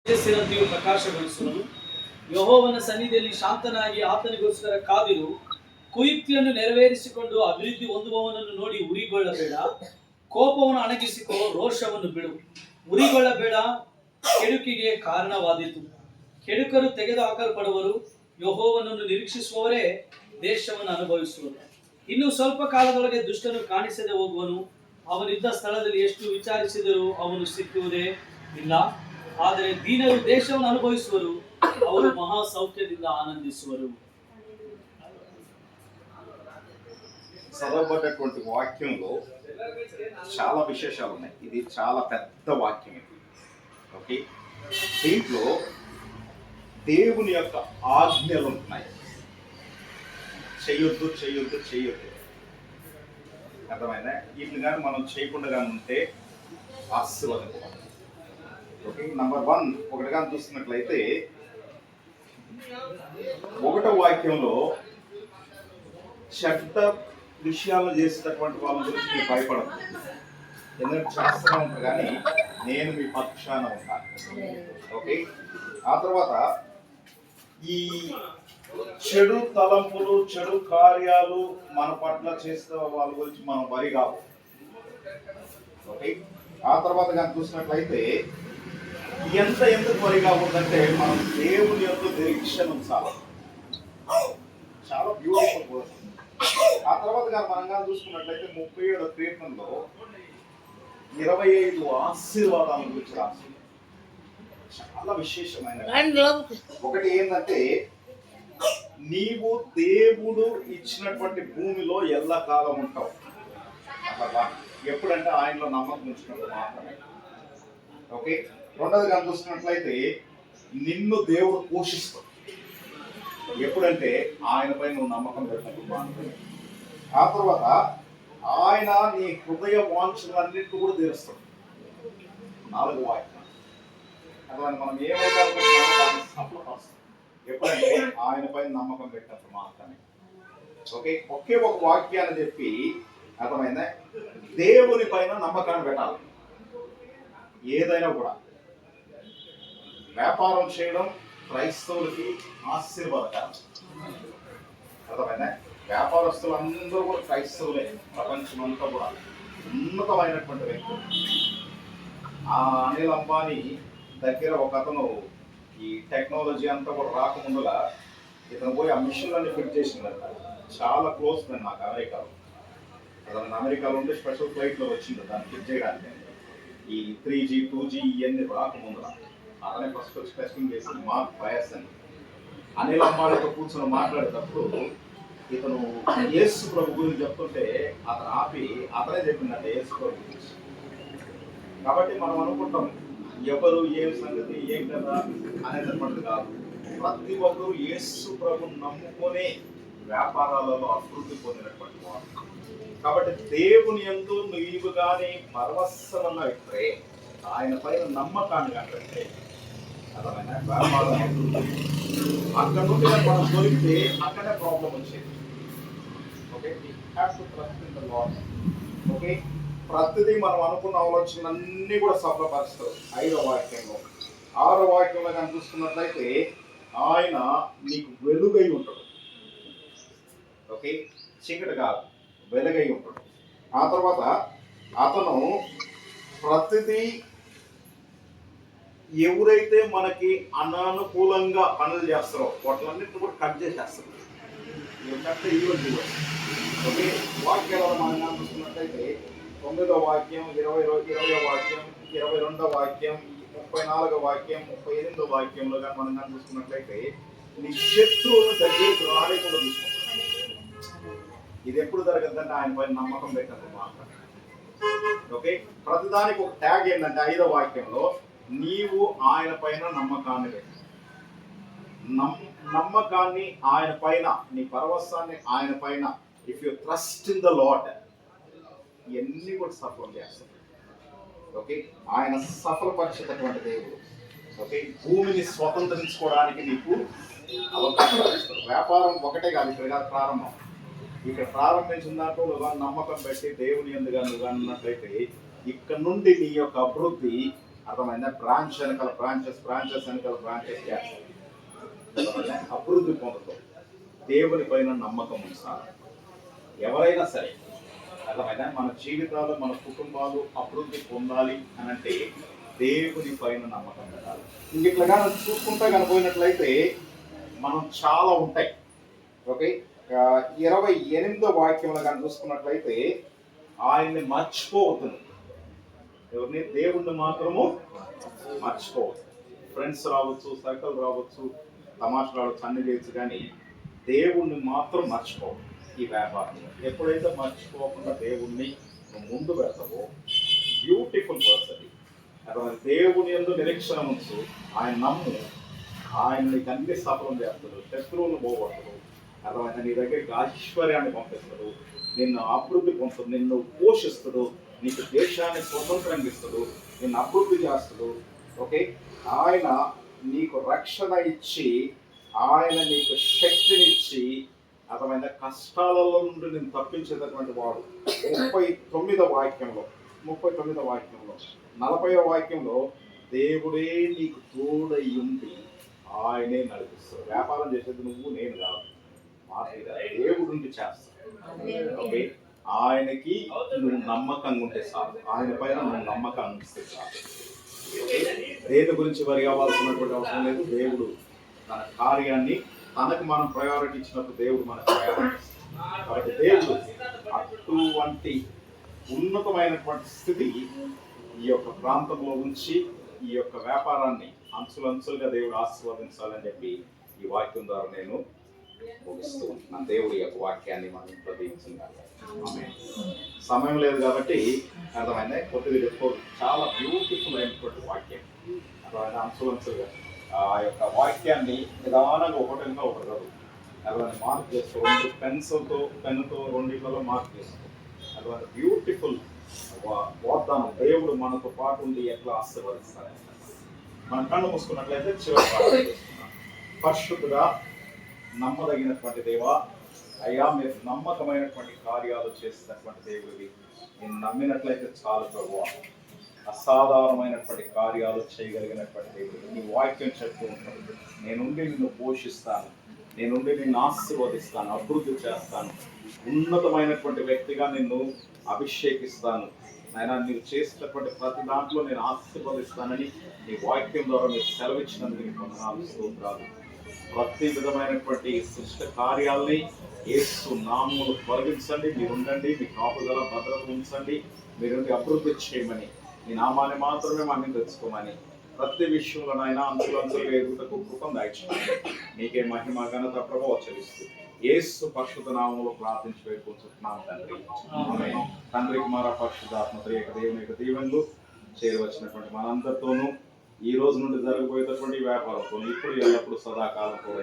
ತೇಜಸ್ಸಿನಂತೆಯೂ ಪ್ರಕಾಶಗೊಳಿಸುವನು. ಯೆಹೋವನ ಸನ್ನಿಧಿಯಲ್ಲಿ ಶಾಂತನಾಗಿ ಆತನಿಗೋಸ್ಕರ ಕಾದಿರು. ಕುಯುಕ್ತಿಯನ್ನು ನೆರವೇರಿಸಿಕೊಂಡು ಅಭಿವೃದ್ಧಿ ಹೊಂದುವವನನ್ನು ನೋಡಿ ಉರಿಗೊಳ್ಳಬೇಡ. ಕೋಪವನ್ನು ಅಣಗಿಸಿಕೋ, ರೋಷವನ್ನು ಬಿಡು. ಉರಿಗೊಳ್ಳಬೇಡ, ಕೆಡುಕಿಗೆ ಕಾರಣವಾದೀತು. ಕೆಡುಕರು ತೆಗೆದುಹಾಕಲ್ಪಡುವರು. ಯೆಹೋವನನ್ನು ನಿರೀಕ್ಷಿಸುವವರೇ ದೇಶವನ್ನು ಅನುಭವಿಸುವರು. ಇನ್ನು ಸ್ವಲ್ಪ ಕಾಲದೊಳಗೆ ದುಷ್ಟನು ಕಾಣಿಸದೆ ಹೋಗುವನು. ಅವನಿದ್ದ ಸ್ಥಳದಲ್ಲಿ ಎಷ್ಟು ವಿಚಾರಿಸಿದರೂ ಅವನು ಸಿಕ್ಕುವುದೇ ಇಲ್ಲ. ಆದರೆ ದೀನರು ದೇಶವನ್ನು ಅನುಭವಿಸುವರು. ಅವರು ಮಹಾ ಸೌಖ್ಯದಿಂದ ఆనందిಸುವರು. చదవబడ్డటువంటి వాక్యంలో చాలా విశేషాలు ఉన్నాయి. ఇది చాలా పెద్ద వాక్యం ఇది. ఓకే, దీంట్లో దేవుని యొక్క ఆజ్ఞలు ఉంటున్నాయి. చెయ్యొద్దు చెయ్యొద్దు చెయ్యొద్దు, అర్థమైందా? వీటిని కానీ మనం చేయకుండా ఉంటే ఆశీర్వాదం. ఓకే, నంబర్ 1 ఒకటిగా చూస్తున్నట్లయితే 1వ వాక్యంలో చెడ్డ విషయాలు చేసేటటువంటి వాళ్ళ గురించి మీరు భయపడదు, ఎందుకంటే చేస్తూనే ఉంటారు, కానీ నేను మీ పక్షాన ఉంటాను. ఓకే, ఆ తర్వాత ఈ చెడు తలంపులు చెడు కార్యాలు మన పట్ల చేస్తే వాళ్ళ గురించి మనం వరి కావు. ఓకే, ఆ తర్వాత కానీ చూసినట్లయితే ఎందుకు వరి కాకూడదంటే మనం దేవుని యొక్క నిరీక్షణ ఉంచాలి. చాలా బ్యూటిఫుల్ వర్డ్. ఆ తర్వాత కానీ మనం కానీ చూసుకున్నట్లయితే 37వ కీర్తనలో 25 ఆశీర్వాదాల గురించి రాసి చాలా విశేషమైన ఒకటి ఏంటంటే, నీవు దేవుడు ఇచ్చినటువంటి భూమిలో ఎల్లకాలం ఉంటావు. అట్లా ఎప్పుడంటే ఆయనలో నమ్మకం ఉంచినప్పుడు మాత్రమే. ఓకే, 2వది కానీ చూసుకున్నట్లయితే నిన్ను దేవుడు పోషిస్తాడు. ఎప్పుడంటే ఆయనపై నువ్వు నమ్మకం పెట్టినప్పుడు మాత్రమే. ఆ తర్వాత ఆయన నీ హృదయ వాంఛలన్నింటినీ కూడా తీరుస్తాడు. 4వ వాక్యం అట్లా మనం ఏమైతే అనుకుంటున్నామో దాన్ని సఫలపరుస్తాం ఎప్పుడంటే ఆయనపై నమ్మకం పెట్టినప్పుడు మాత్రమే. ఓకే, ఒకే ఒక వాక్యాన్ని చెప్పి అర్థమైందా? దేవుని పైన నమ్మకాన్ని పెట్టాలి. ఏదైనా కూడా వ్యాపారం చేయడం క్రైస్తవులకి ఆశీర్వాదకరం. అర్థమైందా? వ్యాపారస్తులు అందరూ కూడా క్రైస్తవులే. ప్రపంచం అంతా కూడా ఉన్నతమైనటువంటి వ్యక్తులు. ఆ అనిల్ అంబానీ దగ్గర ఒక అతను ఈ టెక్నాలజీ అంతా కూడా రాకముందుగా ఇతను పోయి ఆ మిషన్లన్నీ ఫిట్ చేసిందంట. చాలా క్లోజ్ ఫ్రెండ్ నాకు అమెరికాలో. అతను అమెరికాలో ఉండి స్పెషల్ ఫ్లైట్లో వచ్చింది దాన్ని ఫిట్ చేయడానికి. ఈ 3G 2G ఇవన్నీ రాకముందుగా అతనే ఫస్ట్ వచ్చి టెస్టింగ్ చేసింది. మార్క్ బయస్ అని అనిల్ అంబానీతో కూర్చొని మాట్లాడేటప్పుడు ఇతను యేసు ప్రభు గురించి చెప్తుంటే అతను ఆపి అతనే చెప్పిందంటే యేసు ప్రభు గురించి. కాబట్టి మనం అనుకుంటాం ఎవరు ఏం సంగతి ఏం కదా అనేటటువంటిది కాదు. ప్రతి ఒక్కరు యేసు ప్రభు నమ్ముకునే వ్యాపారాలలో అభివృద్ధి పొందినటువంటి వారు. కాబట్టి దేవుని యందు నీవు కానీ పరవశంగా అయితే ఆయన పైన నమ్మకాన్ని కంటే అర్థమైన వ్యాపారం అక్కడ నుండి మనం దొరికితే అక్కడే ప్రాబ్లం వచ్చేది. ఓకే, ఓకే, ప్రతిదీ మనం అనుకున్న ఆలోచనలన్నీ కూడా సఫలపరుస్తారు. 5వ వాక్యంలో 6వ వాక్యంలో కానీ చూసుకున్నట్లయితే ఆయన నీకు వెలుగై ఉంటాడు. ఓకే, చీకటి కాదు, వెలుగై ఉంటాడు. ఆ తర్వాత అతను ప్రతిదీ ఎవరైతే మనకి అనానుకూలంగా పనులు చేస్తారో వాటిలన్నింటినీ కూడా కట్ చేసేస్తారు. ఓకే, వాక్యాలను మనం చూసుకున్నట్లయితే 9వ వాక్యం 20వ వాక్యం 22వ వాక్యం 34వ వాక్యం 38వ వాక్యంలో కానీ మనం కానీ చూసుకున్నట్లయితే నీ శత్రువుల దగ్గరికి రాలేకుండా చూసుకుంటాం. ఇది ఎప్పుడు జరగదంటే ఆయన పైన నమ్మకం పెట్టినప్పుడు మాత్రమే. ఓకే, ప్రతిదానికి ఒక ట్యాగ్ ఏంటంటే 5వ వాక్యంలో నీవు ఆయన పైన నమ్మకాన్ని పెట్టు. నమ్మకాన్ని ఆయన పైన, నీ పరవశాన్ని ఆయన పైన. If you trust in the lord ఇవన్నీ కూడా సఫలం చేస్తాడు. ఓకే, ఆయన సఫలపరిచేటటువంటి దేవుడు. ఓకే, భూమిని స్వతంత్రించుకోవడానికి నీకు అవకాశం ఇస్తాడు. వ్యాపారం ఒకటే కాదు, ఇక్కడ కాదు ప్రారంభం. ఇక్కడ ప్రారంభించిన దాంట్లో నువ్వు నమ్మకం పెట్టి దేవుని ఎందుగా నువ్వు అన్నట్లయితే ఇక్కడ నుండి నీ యొక్క అభివృద్ధి అర్థమైందా? బ్రాంచ్ వెనకాల బ్రాంచెస్ వెనకాల బ్రాంచెస్ చేస్తాం. అర్థమైందా? అభివృద్ధి పొందుతాం. దేవుని పైన నమ్మకం ఉంచాలి ఎవరైనా సరే. అర్థమైందా? మన జీవితాలు మన కుటుంబాలు అభివృద్ధి పొందాలి అని అంటే దేవుని పైన నమ్మకం పెట్టాలి. ఇంక ఇట్లా కానీ చూసుకుంటా కనుపోయినట్లయితే మనం చాలా ఉంటాయి. ఓకే, 28వ వాక్యంలో కానీ చూసుకున్నట్లయితే ఆయన్ని మర్చిపోవద్దు. ఎవరిని? దేవుణ్ణి మాత్రము మర్చిపోవద్దు. ఫ్రెండ్స్ రావచ్చు, సర్కిల్ రావచ్చు, తమాషా రావచ్చు, అన్ని చేయొచ్చు, కానీ దేవుణ్ణి మాత్రం మర్చిపోవద్దు. ఈ వ్యాపారం ఎప్పుడైతే మర్చిపోకుండా దేవుణ్ణి ముందు పెడతావో బ్యూటిఫుల్ పర్సన్. అటువంటి దేవుని యందు నిరీక్షణ ఉంచు, ఆయన నమ్ము, ఆయన నీకు అన్ని సఫలం చేస్తాడు, శత్రువులు పోగొట్టడు. అర్థమైనా? నీ దగ్గరికి ఐశ్వర్యాన్ని పంపిస్తాడు, నిన్ను అభివృద్ధి పొందుతాడు, నిన్ను పోషిస్తాడు, నీకు దేశాన్ని స్వతంత్రంగా ఇస్తాడు, నిన్ను అభివృద్ధి చేస్తాడు. ఓకే, ఆయన నీకు రక్షణ ఇచ్చి, ఆయన నీకు శక్తినిచ్చి, అర్థమైనా? కష్టాలలో నుండి నేను తప్పించేటటువంటి వాడు. 39వ వాక్యంలో 40వ వాక్యంలో దేవుడే నీకు తోడై ఉండి ఆయనే నడిపిస్తాడు. వ్యాపారం చేసేది నువ్వు నేను కాదు, దేవుడు ఉండి చేస్తాడు. ఓకే, ఆయనకి నువ్వు నమ్మకంగా ఉంటే చాలు, ఆయన పైన నువ్వు నమ్మకంగా ఉంటే చాలు. దేని గురించి వరి కావాల్సినటువంటి అవసరం లేదు. దేవుడు తన కార్యాన్ని తనకు మనం ప్రయారిటీ ఇచ్చినప్పుడు దేవుడు మనకు ప్రయారిటీ ఇస్తాడు. కాబట్టి దేవుడు అటువంటి ఉన్నతమైనటువంటి స్థితి ఈ యొక్క ప్రాంతంలో ఉంచి ఈ యొక్క వ్యాపారాన్ని అంచులంచులుగా దేవుడు ఆశీర్వదించాలని చెప్పి ఈ వాక్యం ద్వారా నేను ముగిస్తూ ఉంటున్నాను. దేవుడి యొక్క వాక్యాన్ని మనం ఇంట్లో దీవించాలి. సమయం లేదు కాబట్టి అర్థమైంది, కొద్దిగా చెప్పుకోవచ్చు. చాలా బ్యూటిఫుల్ అయినటువంటి వాక్యం. అర్థమైంది? అంచులంచులుగా ఆ యొక్క వాక్యాన్ని నిదానంగా ఒకటి కాదు అటువంటి మార్క్ చేసుకో, 2 పెన్నుతో రెండిట్లలో మార్క్ చేసుకో. అటువంటి బ్యూటిఫుల్ వాగ్దానం దేవుడు మనతో పాటు ఉండి ఎట్లా ఆశీర్వదిస్తారు. మనం కళ్ళు మూసుకున్నట్లయితే చివరి ప్రార్థన చేసుకున్నాం. పరిశుద్ధుడా, నమ్మదగినటువంటి దేవా, అయ్యా మీరు నమ్మకమైనటువంటి కార్యాలు చేసినటువంటి దేవుడివి. నేను నమ్మినట్లయితే చాలు ప్రభువా. అసాధారణమైనటువంటి కార్యాలు చేయగలిగినటువంటి దేవుడు. నీ వాక్యం చెప్తూ ఉంటాడు, నేనుండి నిన్ను పోషిస్తాను, నేనుండి నిన్ను ఆశీర్వదిస్తాను, అభివృద్ధి చేస్తాను, ఉన్నతమైనటువంటి వ్యక్తిగా నిన్ను అభిషేకిస్తాను. ఆయన నీవు చేసినటువంటి ప్రతి దాంట్లో నేను ఆశీర్వదిస్తానని నీ వాక్యం ద్వారా మీరు సెలవిచ్చినందుకు నీకు వందనాలు, స్తోత్రాలు. ప్రతి విధమైనటువంటి సృష్టి కార్యాలని యేసు నామములో తొలగించండి. మీరు ఉండండి, మీ కాపుదల భద్రత ఉంచండి, మీరుండి అభివృద్ధి చేయమని, ఈ నామాన్ని మాత్రమే మనం తెచ్చుకోమని, ప్రతి విషయంలో నాయన అంచులంచులుగా ఎదుగుటకు కృపను దాయిచ్చండి. నీకే మహిమ ఘనత ప్రభావం చెల్లిస్తూ యేసు పరిశుద్ధ నామములో ప్రార్థించి వేడుకుంటున్నాం తండ్రి. ఆమేన్. తండ్రి కుమార పరిశుద్ధాత్మ త్రియేక దేవుని యొక్క దీవెనలు చేరవచ్చినటువంటి మనందరితోనూ ఈ రోజు నుండి జరగబోయేటటువంటి వ్యాపారంతో ఇప్పుడు ఎల్లప్పుడు సదాకాలం కూడా